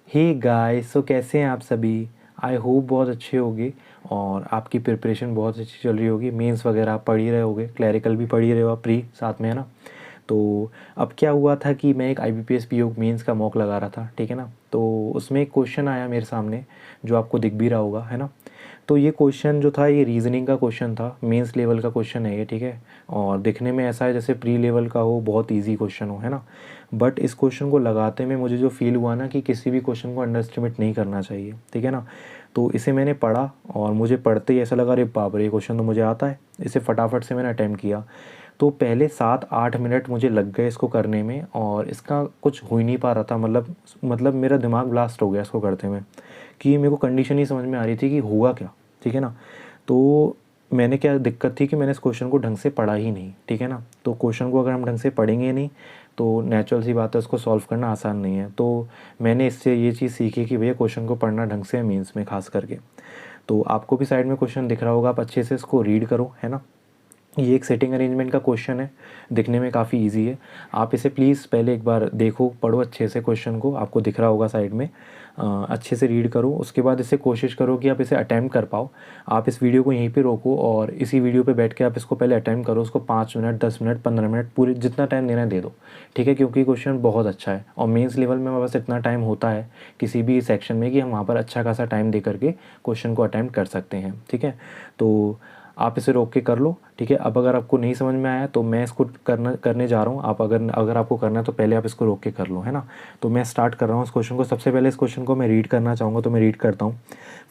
Hey guys, सो कैसे हैं आप सभी। आई होप बहुत अच्छे होंगे और आपकी प्रिपरेशन बहुत अच्छी चल रही होगी। मेंस वगैरह आप पढ़ ही रहे होगे, क्लैरिकल भी पढ़ ही रहे हो आप, प्री साथ में, है ना। तो अब क्या हुआ था कि मैं एक IBPS PO मेंस का मॉक लगा रहा था, ठीक है ना। तो उसमें एक क्वेश्चन आया मेरे सामने जो आपको दिख भी रहा होगा, है ना। तो ये क्वेश्चन जो था ये रीजनिंग का क्वेश्चन था, मेंस लेवल का क्वेश्चन है ये, ठीक है। और दिखने में ऐसा है जैसे प्री लेवल का हो, बहुत इजी क्वेश्चन हो, है ना। बट इस क्वेश्चन को लगाते में मुझे जो फील हुआ ना कि किसी भी क्वेश्चन को अंडर एस्टिमेट नहीं करना चाहिए, ठीक है ना। तो इसे मैंने पढ़ा और मुझे पढ़ते ही ऐसा लगा, अरे बाप रे, ये क्वेश्चन तो मुझे आता है। इसे फटाफट से मैंने अटैम्प्ट किया। तो पहले 7-8 मिनट मुझे लग गए इसको करने में और इसका कुछ हो ही नहीं पा रहा था। मतलब मेरा दिमाग ब्लास्ट हो गया इसको करते में कि मेरे को कंडीशन ही समझ में आ रही थी कि हुआ क्या, ठीक है ना। तो मैंने क्या दिक्कत थी कि मैंने इस क्वेश्चन को ढंग से पढ़ा ही नहीं, ठीक है ना। तो क्वेश्चन को अगर हम ढंग से पढ़ेंगे नहीं तो नेचुरल सी बात है, उसको सॉल्व करना आसान नहीं है। तो मैंने इससे ये चीज़ सीखी कि भैया क्वेश्चन को पढ़ना ढंग से, मीन्स में खास करके। तो आपको भी साइड में क्वेश्चन दिख रहा होगा, आप अच्छे से इसको रीड करो, है ना। ये एक सेटिंग अरेंजमेंट का क्वेश्चन है, दिखने में काफ़ी इजी है। आप इसे प्लीज़ पहले एक बार देखो, पढ़ो अच्छे से क्वेश्चन को, आपको दिख रहा होगा साइड में। अच्छे से रीड करो, उसके बाद इसे कोशिश करो कि आप इसे अटैम्प्ट कर पाओ। आप इस वीडियो को यहीं पे रोको और इसी वीडियो पे बैठ के आप इसको पहले अटैम्प्ट करो। उसको 5 मिनट, 10 मिनट, 15 मिनट, पूरे जितना टाइम देना है दे दो, ठीक है। क्योंकि क्वेश्चन बहुत अच्छा है और मेंस लेवल में बस इतना टाइम होता है किसी भी सेक्शन में कि हम वहाँ पर अच्छा खासा टाइम दे करके क्वेश्चन को अटैम्प्ट कर सकते हैं, ठीक है। तो आप इसे रोक के कर लो, ठीक है। अब अगर आपको नहीं समझ में आया तो मैं इसको करने जा रहा हूँ। आप अगर आपको करना है तो पहले आप इसको रोक के कर लो, है ना। तो मैं स्टार्ट कर रहा हूँ इस क्वेश्चन को। सबसे पहले इस क्वेश्चन को मैं रीड करना चाहूँगा, तो मैं रीड करता हूँ।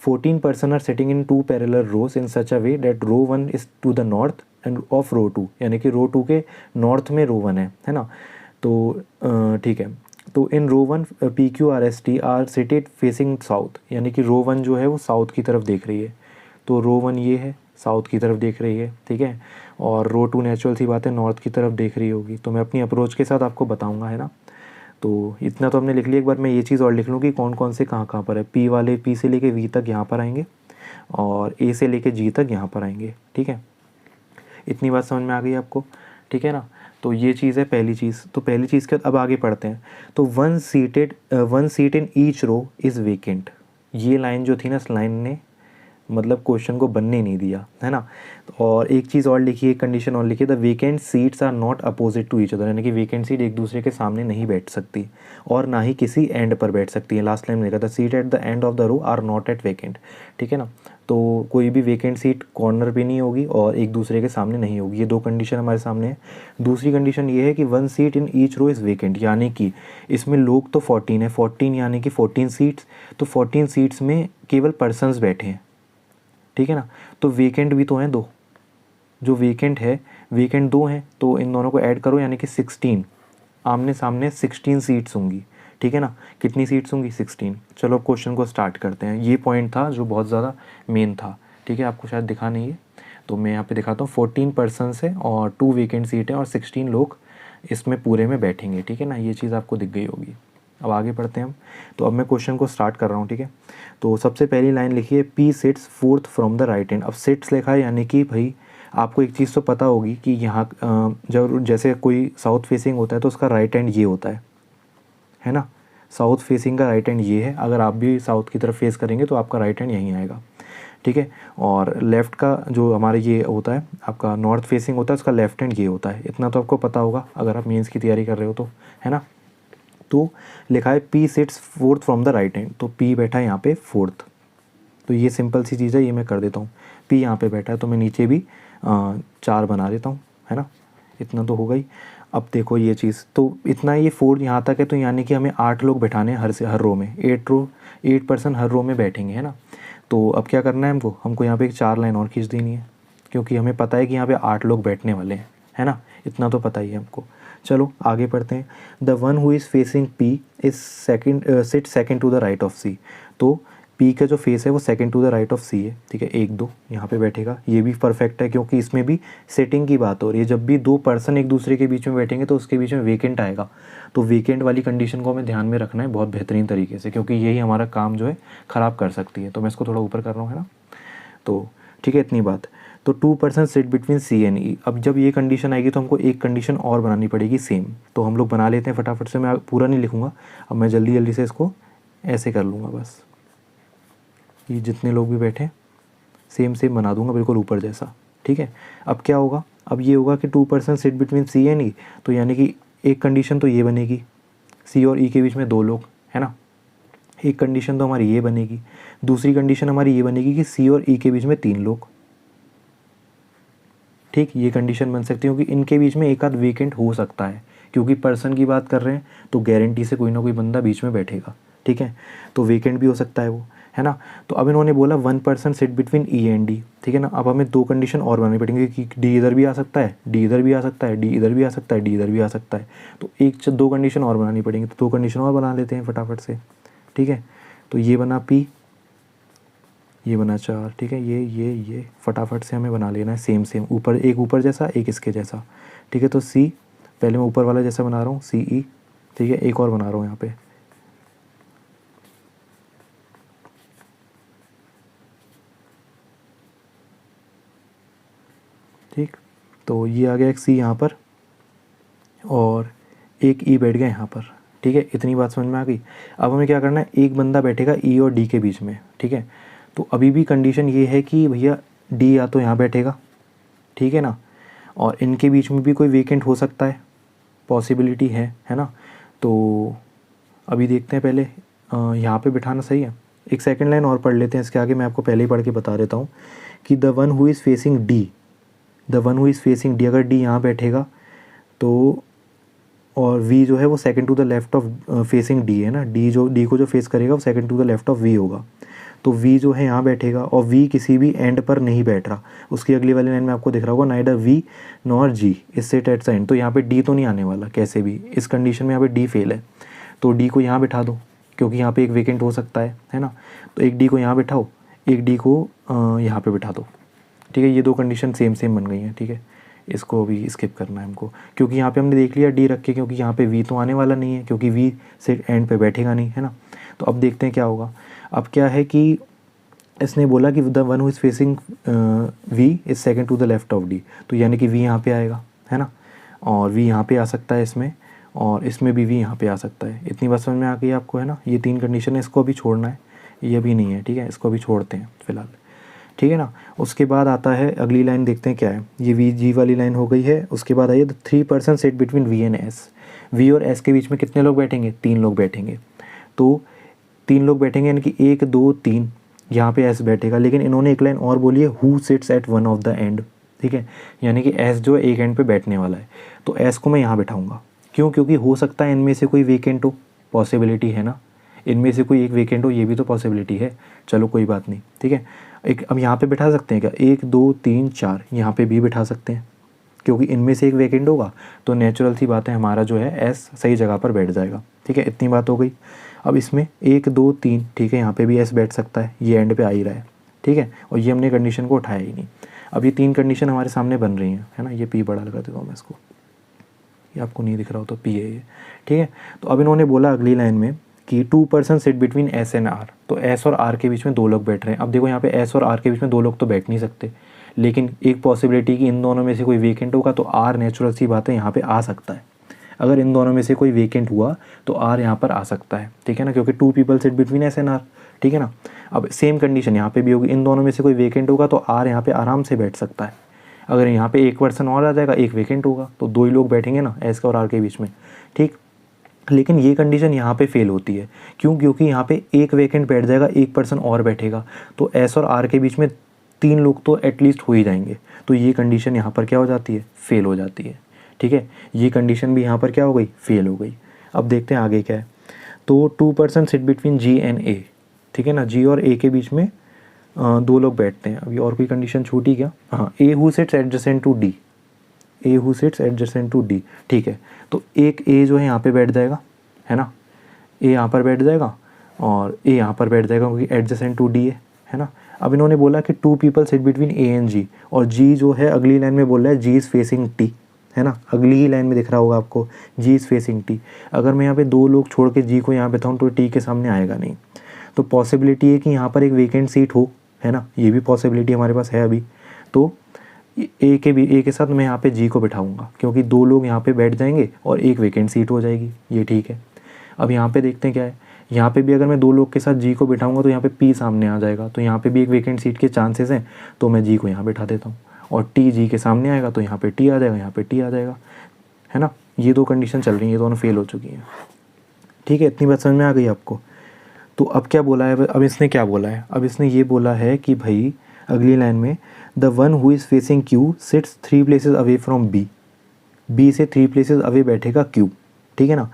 14 person are sitting in 2 parallel rows in such a way that row 1 is to the north end of row 2, यानी कि रो 2 के नॉर्थ में रो 1 है ना। तो ठीक है। तो in row 1 PQRST are seated facing south, यानी कि रो 1 जो है वो साउथ की तरफ देख रही है। तो रो 1 ये है, साउथ की तरफ देख रही है, ठीक है। और रो 2 नेचुरल सी बात है, नॉर्थ की तरफ देख रही होगी। तो मैं अपनी अप्रोच के साथ आपको बताऊंगा, है ना। तो इतना तो हमने लिख लिया। एक बार मैं ये चीज़ और लिख लूँ कि कौन कौन से कहाँ कहाँ पर है। पी वाले पी से लेके वी तक यहाँ पर आएंगे और ए से लेके जी तक यहाँ पर आएंगे, ठीक है। इतनी बात समझ में आ गई आपको, ठीक है ना। तो ये चीज़ है पहली चीज़। तो पहली चीज़ के अब आगे पढ़ते हैं। तो one seat in each row is vacant. ये लाइन जो थी ना, इस लाइन ने मतलब क्वेश्चन को बनने नहीं दिया, है ना। और एक चीज़ और लिखी है, कंडीशन और लिखी है, the vacant seats are not opposite to each other, यानी कि वेकेंट सीट एक दूसरे के सामने नहीं बैठ सकती और ना ही किसी एंड पर बैठ सकती है। लास्ट लाइन में लिखा था, seat at the end of the row are not at vacant, ठीक है ना। तो कोई भी वेकेंट सीट कॉर्नर पे नहीं होगी और एक दूसरे के सामने नहीं होगी। ये दो कंडीशन हमारे सामने है। दूसरी कंडीशन ये है कि one seat in each row is vacant, यानी कि इसमें लोग तो 14 है, 14 यानी कि 14 सीट्स। तो 14 सीट्स में केवल पर्सनस बैठे हैं, ठीक है ना। तो वेकेंट भी तो हैं दो, जो वेकेंट है, वेकेंट दो हैं, तो इन दोनों को ऐड करो यानी कि 16। आमने सामने 16 सीट्स होंगी, ठीक है ना। कितनी सीट्स होंगी? 16। चलो अब क्वेश्चन को स्टार्ट करते हैं। ये पॉइंट था जो बहुत ज़्यादा मेन था, ठीक है। आपको शायद दिखा नहीं है तो मैं यहाँ पे दिखाता हूँ। 14 पर्सनस है और 2 वेकेंट सीट है और 16 लोग इसमें पूरे में बैठेंगे, ठीक है ना। ये चीज़ आपको दिख गई होगी। अब आगे पढ़ते हैं हम। तो अब मैं क्वेश्चन को स्टार्ट कर रहा हूँ, ठीक है। तो सबसे पहली लाइन लिखी है, P sits fourth from the right hand. अब सिट्स लिखा है यानी कि भाई आपको एक चीज़ तो पता होगी कि यहाँ जब जैसे कोई साउथ फेसिंग होता है तो उसका राइट हैंड ये होता है ना। साउथ फेसिंग का राइट हैंड ये है। अगर आप भी साउथ की तरफ फेस करेंगे तो आपका राइट हैंड यहीं आएगा, ठीक है। और लेफ़्ट का जो हमारा ये होता है, आपका नॉर्थ फेसिंग होता है, उसका लेफ्ट हैंड ये होता है। इतना तो आपको पता होगा अगर आप मेंस की तैयारी कर रहे हो तो, है ना। तो लिखा है P sits fourth from the right hand, तो पी बैठा है यहाँ पे फोर्थ। तो ये सिंपल सी चीज़ है, ये मैं कर देता हूँ। पी यहाँ पे बैठा है तो मैं नीचे भी 4 बना देता हूँ, है ना। इतना तो हो गई। अब देखो ये चीज़ तो इतना, ये 4 यहाँ तक है, तो यानी कि हमें 8 लोग बैठाने हैं हर रो में। 8 पर्सन हर रो में बैठेंगे, है ना। तो अब क्या करना है हमको यहाँ पे एक 4 लाइन और खींच देनी है, क्योंकि हमें पता है कि यहाँ पे 8 लोग बैठने वाले हैं, है ना। इतना तो पता ही है हमको। चलो आगे पढ़ते हैं। The one who is facing P is sit second to the right of C. तो पी का जो फेस है वो second to the right of C है, ठीक है। 1 2 यहाँ पे बैठेगा, ये भी परफेक्ट है क्योंकि इसमें भी सेटिंग की बात हो रही है। जब भी 2 पर्सन एक दूसरे के बीच में बैठेंगे तो उसके बीच में वेकेंट आएगा। तो वेकेंट वाली कंडीशन को हमें ध्यान में रखना है बहुत बेहतरीन तरीके से, क्योंकि यही हमारा काम जो है ख़राब कर सकती है। तो मैं इसको थोड़ा ऊपर कर रहा हूँ, है ना। तो ठीक है, इतनी बात। तो 2 person sit between C and E. अब जब ये कंडीशन आएगी तो हमको एक कंडीशन और बनानी पड़ेगी सेम। तो हम लोग बना लेते हैं फटाफट से, मैं पूरा नहीं लिखूँगा। अब मैं जल्दी जल्दी से इसको ऐसे कर लूँगा बस, ये जितने लोग भी बैठे सेम सेम बना दूंगा बिल्कुल ऊपर जैसा, ठीक है। अब क्या होगा, अब ये होगा कि 2% सिट बिटवीन सी एंड ई, तो यानी कि एक कंडीशन तो ये बनेगी, सी और ई के बीच में 2 लोग, है ना। एक कंडीशन तो हमारी ये बनेगी, दूसरी कंडीशन हमारी ये बनेगी कि सी और ई के बीच में 3 लोग, ठीक। ये कंडीशन बन सकती है क्योंकि इनके बीच में एक आध वेकेंट हो सकता है, क्योंकि पर्सन की बात कर रहे हैं तो गारंटी से कोई ना कोई बंदा बीच में बैठेगा, ठीक है। तो वेकेंट भी हो सकता है वो, है ना। तो अब इन्होंने बोला 1% sit between E and D, ठीक है ना। अब हमें 2 कंडीशन और बनानी पड़ेंगी कि डी इधर भी आ सकता है, डी इधर भी आ सकता है, डी इधर भी आ सकता है, डी इधर भी आ सकता है। तो 2 कंडीशन और बनानी पड़ेंगी, तो 2 कंडीशन और बना लेते हैं फटाफट से, ठीक है। तो ये बना पी, ये बना 4, ठीक है। ये फटाफट से हमें बना लेना है सेम सेम, ऊपर एक ऊपर जैसा एक इसके जैसा, ठीक है। तो सी पहले मैं ऊपर वाला जैसा बना रहा हूँ, सी ई, ठीक है। एक और बना रहा हूँ यहाँ पे, ठीक। तो ये आ गया एक सी यहाँ पर और एक ई बैठ गया यहाँ पर, ठीक है। इतनी बात समझ में आ गई। अब हमें क्या करना है, एक बंदा बैठेगा ई और डी के बीच में, ठीक है। तो अभी भी कंडीशन ये है कि भैया डी या तो यहाँ बैठेगा, ठीक है ना, और इनके बीच में भी कोई वेकेंट हो सकता है, पॉसिबिलिटी है ना। तो अभी देखते हैं पहले यहाँ पे बिठाना सही है। एक सेकंड लाइन और पढ़ लेते हैं इसके आगे, मैं आपको पहले ही पढ़ के बता देता हूँ कि the one who is facing D, the one who is facing D, अगर डी यहाँ बैठेगा तो, और वी जो है वो second to the left of facing D है ना, डी को जो फेस करेगा वो second to the left of V होगा। तो वी जो है यहाँ बैठेगा और वी किसी भी एंड पर नहीं बैठ रहा, उसकी अगली वाली लाइन में आपको दिख रहा होगा neither V nor G is sit at the end. तो यहाँ पे डी तो नहीं आने वाला कैसे भी, इस कंडीशन में यहाँ पे डी फेल है। तो डी को यहाँ बिठा दो क्योंकि यहाँ पे एक वेकेंट हो सकता है ना। तो एक डी को यहाँ बिठाओ, एक डी को यहाँ पे बिठा दो, ठीक है। ये 2 कंडीशन सेम सेम बन गई हैं, ठीक है। इसको भी स्किप करना है हमको, क्योंकि यहाँ पे हमने देख लिया डी रख के, क्योंकि यहाँ पे वी तो आने वाला नहीं है, क्योंकि वी से एंड पे बैठेगा नहीं, है ना। तो अब देखते हैं क्या होगा। अब क्या है कि इसने बोला कि the one who is facing V is second to the left of D, तो यानी कि वी यहाँ पे आएगा, है ना, और वी यहाँ पे आ सकता है इसमें, और इसमें भी वी यहाँ पे आ सकता है। इतनी बात समझ में आ गई आपको, है ना। ये 3 कंडीशन है, इसको अभी छोड़ना है, ये अभी नहीं है, ठीक है। इसको अभी छोड़ते हैं फिलहाल, ठीक है ना। उसके बाद आता है अगली लाइन, देखते हैं क्या है। ये वी जी वाली लाइन हो गई है। उसके बाद आइए 3% sit between V and S, V और एस के बीच में कितने लोग बैठेंगे, 3 लोग बैठेंगे। तो 3 लोग बैठेंगे यानी कि 1 2 3, यहाँ पे एस बैठेगा। लेकिन इन्होंने एक लाइन और बोली है, who sits eight one of the end, ठीक है। यानी कि एस जो है एक एंड पे बैठने वाला है, तो एस को मैं यहाँ बैठाऊँगा। क्यों, क्योंकि हो सकता है इनमें से कोई वेकेंट हो, पॉसिबिलिटी है ना, इनमें से कोई एक वेकेंट हो, ये भी तो पॉसिबिलिटी है। चलो कोई बात नहीं, ठीक है। एक अब यहाँ पे बिठा सकते हैं क्या, 1 2 3 4, यहाँ पे भी बिठा सकते हैं, क्योंकि इनमें से एक वेकेंट होगा तो नेचुरल सी बात है हमारा जो है एस सही जगह पर बैठ जाएगा, ठीक है। इतनी बात हो गई। अब इसमें 1 2 3, ठीक है, यहाँ पे भी एस बैठ सकता है, ये एंड पे आ ही रहा है, ठीक है। और ये हमने कंडीशन को उठाया ही नहीं। अब ये 3 कंडीशन हमारे सामने बन रही हैं, है ना। ये पी बड़ा लगा देता हूँ मैं इसको, ये आपको नहीं दिख रहा हो तो पी है ये, ठीक है। तो अब इन्होंने बोला अगली लाइन में कि 2% sit between S and R, तो एस और आर के बीच में 2 लोग बैठ रहे हैं। अब देखो यहाँ पे एस और आर के बीच में 2 लोग तो बैठ नहीं सकते, लेकिन एक पॉसिबिलिटी कि इन दोनों में से कोई वेकेंट होगा तो आर नेचुरल सी बात है यहाँ पे आ सकता है। अगर इन दोनों में से कोई वेकेंट हुआ तो आर यहाँ पर आ सकता है, ठीक है ना, क्योंकि 2 people sit between S and R, ठीक है ना। अब सेम कंडीशन यहाँ पे भी होगी, इन दोनों में से कोई वेकेंट होगा तो आर यहाँ पे आराम से बैठ सकता है। अगर यहाँ पे एक पर्सन और आ जाएगा, एक वेकेंट होगा, तो 2 ही लोग बैठेंगे ना एस और आर के बीच में, ठीक। लेकिन ये कंडीशन यहाँ पे फेल होती है, क्यों, क्योंकि यहाँ पे एक वेकेंट बैठ जाएगा, एक पर्सन और बैठेगा, तो एस और आर के बीच में 3 लोग तो एटलीस्ट हो ही जाएंगे। तो ये कंडीशन यहाँ पर क्या हो जाती है, फेल हो जाती है, ठीक है। ये कंडीशन भी यहाँ पर क्या हो गई, फेल हो गई। अब देखते हैं आगे क्या है। तो 2% सिट बिटवीन जी एंड ए, ठीक है ना, जी और ए के बीच में 2 लोग बैठते हैं। अभी और कोई कंडीशन छूटी क्या, हाँ, A who sits adjacent to D, A who sits adjacent to D, ठीक है। तो एक ए जो है यहाँ पे बैठ जाएगा, है ना, ए यहाँ पर बैठ जाएगा और ए यहाँ पर बैठ जाएगा क्योंकि एडजेसेंट टू डी है ना। अब इन्होंने बोला कि 2 people sit between A and G, और जी जो है अगली लाइन में बोल रहा है जी इज़ फेसिंग टी, है ना, अगली ही लाइन में दिख रहा होगा आपको जी इज़ फेसिंग टी। अगर मैं यहाँ पे 2 लोग छोड़ के जी को यहाँ बैठाऊँ तो टी के सामने आएगा नहीं, तो पॉसिबिलिटी है कि यहाँ पर एक वेकेंट सीट हो, है ना, ये भी पॉसिबिलिटी हमारे पास है अभी। तो ए के साथ मैं यहाँ पे जी को बिठाऊंगा क्योंकि 2 लोग यहाँ पे बैठ जाएंगे और एक वेकेंट सीट हो जाएगी, ये ठीक है। अब यहाँ पे देखते हैं क्या है, यहाँ पे भी अगर मैं 2 लोग के साथ जी को बिठाऊंगा तो यहाँ पे पी सामने आ जाएगा, तो यहाँ पे भी एक वेकेंट सीट के चांसेस हैं, तो मैं जी को यहाँ बिठा देता हूँ। और टी जी के सामने आएगा तो यहाँ पे टी आ जाएगा, यहाँ पे टी आ जाएगा, है ना। ये 2 कंडीशन चल रही हैं, ये दोनों फेल हो चुकी हैं। ठीक है, इतनी बात समझ में आ गई आपको। तो अब क्या बोला है, अब इसने क्या बोला है, अब इसने ये बोला है कि भाई अगली लाइन में the one who is facing Q sits 3 places away from B, B से 3 प्लेसेस अवे बैठेगा क्यू। ठीक है ना।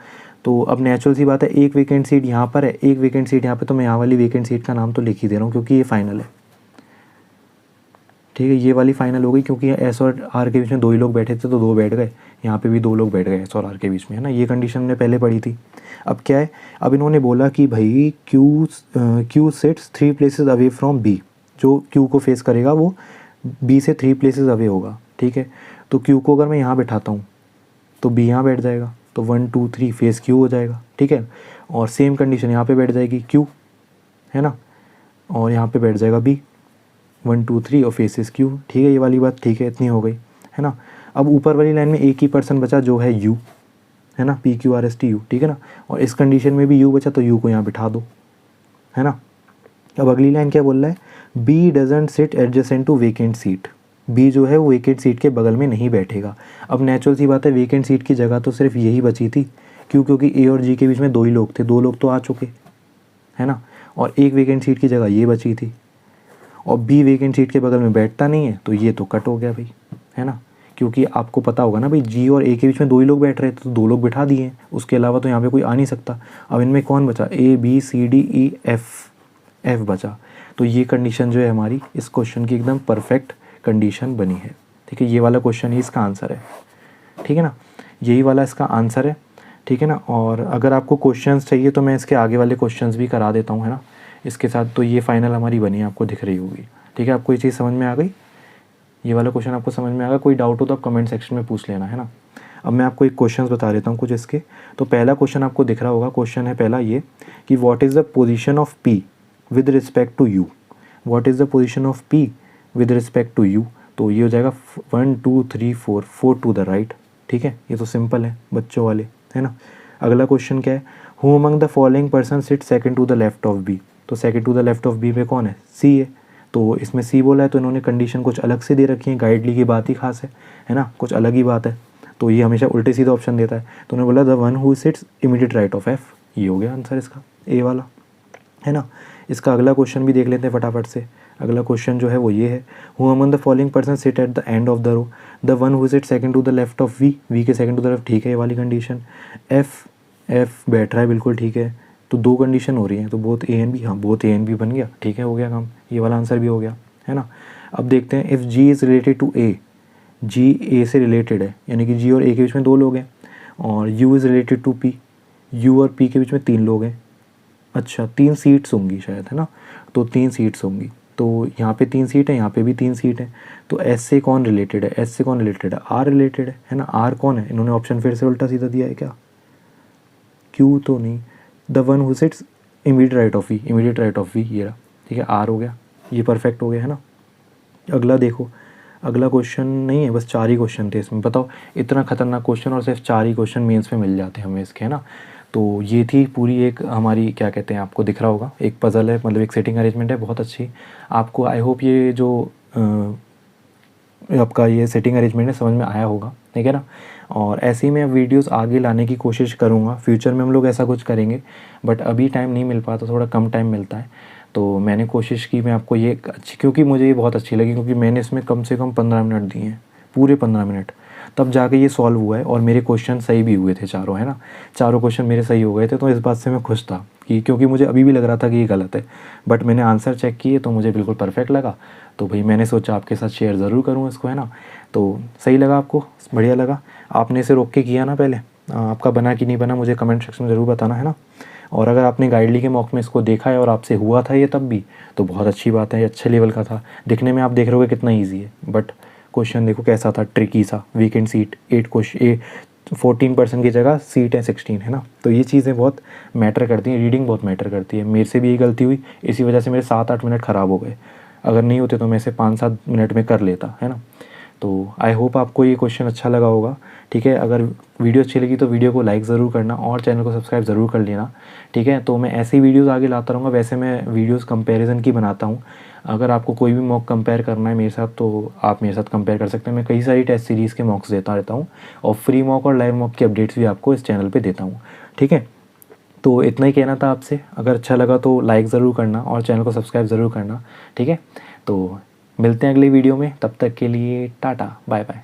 तो अब नेचुरल सी बात है, एक वेकेंट सीट यहाँ पर है, एक वेकेंट सीट यहाँ पे, तो मैं यहाँ वाली वेकेंट सीट का नाम तो लिख ही दे रहा हूँ क्योंकि ये फाइनल है। ठीक है, ये वाली फाइनल हो गई क्योंकि एस और आर के बीच में 2 ही लोग बैठे थे तो 2 बैठ गए, यहाँ पे भी 2 लोग बैठ गए एस और आर के बीच में, है ना। ये कंडीशन हमने पहले पढ़ी थी। अब क्या है, अब इन्होंने बोला कि भाई Q sits 3 places away from B, जो क्यू को फेस करेगा वो बी से 3 प्लेसेस अवे होगा। ठीक है, तो क्यू को अगर मैं यहाँ बैठाता हूँ तो बी यहाँ बैठ जाएगा, तो 1 2 3 फेस क्यू हो जाएगा। ठीक है, और सेम कंडीशन यहाँ पे बैठ जाएगी क्यू, है ना, और यहाँ पे बैठ जाएगा बी, 1 2 3 और फेसेस क्यू। ठीक है, ये वाली बात ठीक है, इतनी हो गई, है ना। अब ऊपर वाली लाइन में एक ही पर्सन बचा जो है यू, है ना, P Q R S T U. ठीक है ना, और इस कंडीशन में भी यू बचा तो यू को यहाँ बिठा दो, है ना। अब अगली लाइन क्या बोल रहा है, B doesn't sit adjacent to vacant seat, B जो है वो वेकेंट सीट के बगल में नहीं बैठेगा। अब नेचुरल सी बात है, वेकेंट सीट की जगह तो सिर्फ यही बची थी, क्योंकि ए और जी के बीच में 2 ही लोग थे, 2 लोग तो आ चुके, है ना, और एक वेकेंट सीट की जगह ये बची थी, और बी वेकेंट सीट के बगल में बैठता नहीं है तो ये तो कट हो गया भाई, है ना। क्योंकि आपको पता होगा ना भाई, जी और ए के बीच में 2 ही लोग बैठ रहे थे तो 2 लोग बिठा दिए हैं, उसके अलावा तो यहाँ पे कोई आ नहीं सकता। अब इनमें कौन बचा, A B C D E F बचा, तो ये कंडीशन जो है हमारी इस क्वेश्चन की एकदम परफेक्ट कंडीशन बनी है। ठीक है, ये वाला क्वेश्चन ही इसका आंसर है। ठीक है ना, यही वाला इसका आंसर है। ठीक है ना, और अगर आपको क्वेश्चंस चाहिए तो मैं इसके आगे वाले क्वेश्चंस भी करा देता हूँ, है ना, इसके साथ। तो ये फाइनल हमारी बनी, आपको दिख रही होगी। ठीक है, आपको ये चीज़ समझ में आ गई, ये वाला क्वेश्चन आपको समझ में आ गया। कोई डाउट हो तो आप कमेंट सेक्शन में पूछ लेना, है ना। अब मैं आपको एक क्वेश्चन बता देता हूँ कुछ इसके। तो पहला क्वेश्चन आपको दिख रहा होगा, क्वेश्चन है पहला ये कि what is the position of P with respect to U, what is the position of P with respect to U. तो ये हो जाएगा 1 2 3 4 4 टू द राइट। ठीक है, ये तो सिंपल है बच्चों वाले, है ना। अगला क्वेश्चन क्या है, who among the following person sit second to the left of B. तो second to the left of B पे कौन है, सी है। तो इसमें सी बोला है तो इन्होंने कंडीशन कुछ अलग से दे रखी है, गाइडली की बात ही खास है ना, कुछ अलग ही बात है। तो ये हमेशा उल्टे सीधा ऑप्शन देता है, तो उन्होंने बोला the one who sits immediate right of F. ये हो गया आंसर इसका, ए वाला, है ना। इसका अगला क्वेश्चन भी देख लेते हैं फटाफट से। अगला क्वेश्चन जो है वो ये है, who among the following person sit at the end of the row, the one who sit second to the left of V, V के सेकंड टू द लेफ्ट। ठीक है, ये वाली कंडीशन। एफ बैठ रहा है, बिल्कुल ठीक है। तो 2 कंडीशन हो रही हैं, तो बोथ ए एंड बी, हाँ बोथ ए एंड बी बन गया। ठीक है, हो गया काम, ये वाला आंसर भी हो गया, है ना। अब देखते हैं, if G is related to A, G A से रिलेटेड है, यानी कि जी और ए के बीच में 2 लोग हैं, और U is related to P, U और पी के बीच में 3 लोग हैं। अच्छा, 3 सीट्स होंगी शायद, है ना, तो 3 सीट्स होंगी। तो यहाँ पे 3 सीट है, यहाँ पे भी 3 सीट है। तो एस से कौन रिलेटेड है, एस से कौन रिलेटेड है, आर रिलेटेड है ना। आर कौन है, इन्होंने ऑप्शन फिर से उल्टा सीधा दिया है क्या, क्यू तो नहीं, the one who sits immediate right of V, immediate right of V ये रहा। ठीक है, आर हो गया, ये परफेक्ट हो गया, है ना। अगला देखो, अगला क्वेश्चन नहीं है, बस 4 ही क्वेश्चन थे इसमें। बताओ, इतना खतरनाक क्वेश्चन और सिर्फ 4 ही क्वेश्चन मेंस में मिल जाते हैं हमें इसके, है ना। तो ये थी पूरी एक हमारी, क्या कहते हैं, आपको दिख रहा होगा, एक पज़ल है, मतलब एक सेटिंग अरेंजमेंट है बहुत अच्छी। आपको आई होप ये जो आपका ये सेटिंग अरेंजमेंट है समझ में आया होगा, ठीक है ना। और ऐसे ही मैं वीडियोस आगे लाने की कोशिश करूँगा, फ्यूचर में हम लोग ऐसा कुछ करेंगे, बट अभी टाइम नहीं मिल पाता, थोड़ा कम टाइम मिलता है। तो मैंने कोशिश की मैं आपको ये अच्छी, क्योंकि मुझे ये बहुत अच्छी लगी, क्योंकि मैंने इसमें कम से कम 15 मिनट दिए हैं, पूरे 15 मिनट, तब जाके ये सॉल्व हुआ है। और मेरे क्वेश्चन सही भी हुए थे चारों, है ना, चारों क्वेश्चन मेरे सही हो गए थे। तो इस बात से मैं खुश था कि, क्योंकि मुझे अभी भी लग रहा था कि ये गलत है, बट मैंने आंसर चेक किए तो मुझे बिल्कुल परफेक्ट लगा। तो भाई मैंने सोचा आपके साथ शेयर ज़रूर करूँ इसको, है ना। तो सही लगा आपको, बढ़िया लगा। आपने इसे रोक के किया ना पहले, आपका बना कि नहीं बना मुझे कमेंट सेक्शन में ज़रूर बताना, है ना। और अगर आपने गाइडली के मॉक में इसको देखा है और आपसे हुआ था ये तब भी, तो बहुत अच्छी बात है, ये अच्छे लेवल का था। दिखने में आप देख रहे हो कितना ईजी है, बट क्वेश्चन देखो कैसा था, ट्रिकी सा। वीकेंड सीट 14% की जगह सीट है 16, है ना। तो ये चीज़ें बहुत मैटर करती हैं, रीडिंग बहुत मैटर करती है। मेरे से भी यही गलती हुई, इसी वजह से मेरे 7-8 मिनट ख़राब हो गए। अगर नहीं होते तो मैं इसे 5-7 मिनट में कर लेता, है ना। तो आई होप आपको ये क्वेश्चन अच्छा लगा होगा। ठीक है, अगर वीडियो अच्छी लगी तो वीडियो को लाइक ज़रूर करना और चैनल को सब्सक्राइब ज़रूर कर लेना। ठीक है, तो मैं ऐसी वीडियोस आगे लाता रहूँगा। वैसे मैं वीडियोस कंपैरिजन की बनाता हूँ। अगर आपको कोई भी मॉक कंपेयर करना है मेरे साथ तो आप मेरे साथ कंपेयर कर सकते हैं। मैं कई सारी टेस्ट सीरीज़ के मॉक्स देता रहता हूँ और फ्री मॉक और लाइव मॉक की अपडेट्स भी आपको इस चैनल पर देता हूँ। ठीक है, तो इतना ही कहना था आपसे। अगर अच्छा लगा तो लाइक ज़रूर करना और चैनल को सब्सक्राइब ज़रूर करना। ठीक है, तो मिलते हैं अगली वीडियो में, तब तक के लिए टाटा बाय बाय।